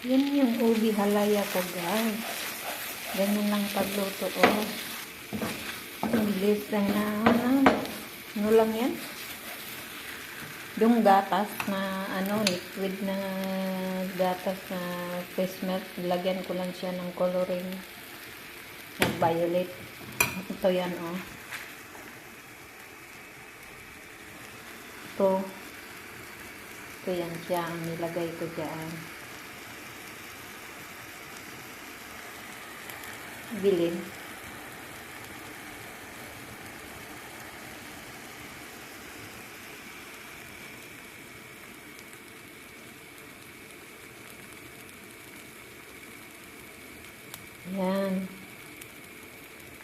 Yan yung ubi halaya ko, guys. Ganyan lang pagluto, oh. Bilis lang na, ano lang yan? Yung gatas na, liquid na gatas na face milk, lagyan ko lang siya ng coloring na violet. Ito yan, oh. Ito yan siya, ang nilagay ko dyan. Bilin. Yan.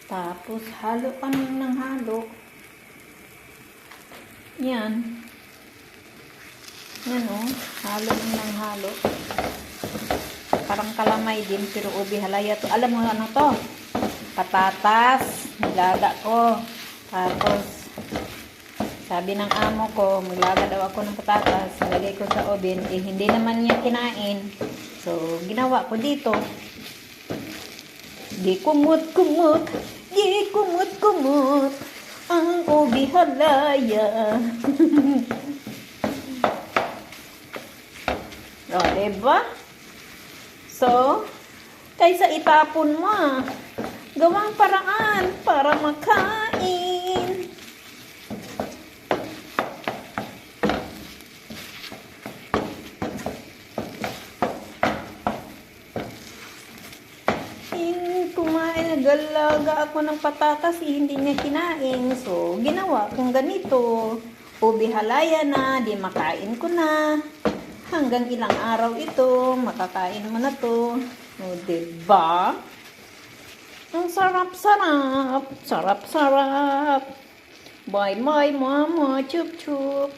Tapos, halo ka ng halo. Yan. Yan, oh. Halo ng halo. Parang kalamay din, pero ubi halaya to. Alam mo ano to? Patatas. Nilaga ko. Tapos, sabi ng amo ko, maglaga daw ako ng patatas. Nilagay ko sa oven. Eh, hindi naman niya kinain. So, ginawa ko dito. Di kumot-kumot. Di kumot-kumot. Ang ubi halaya. O, diba? So, kaysa itapon mo, gawang paraan para makain. Kumain, nagalaga ako ng patatas, hindi niya kinain. So, ginawa kong ganito. Ubi halaya na, di makain ko na. Hanggang ilang araw ito, makakain mo na to. O, diba? Ang sarap-sarap. Sarap-sarap. Bye-bye, mama. Chup-chup.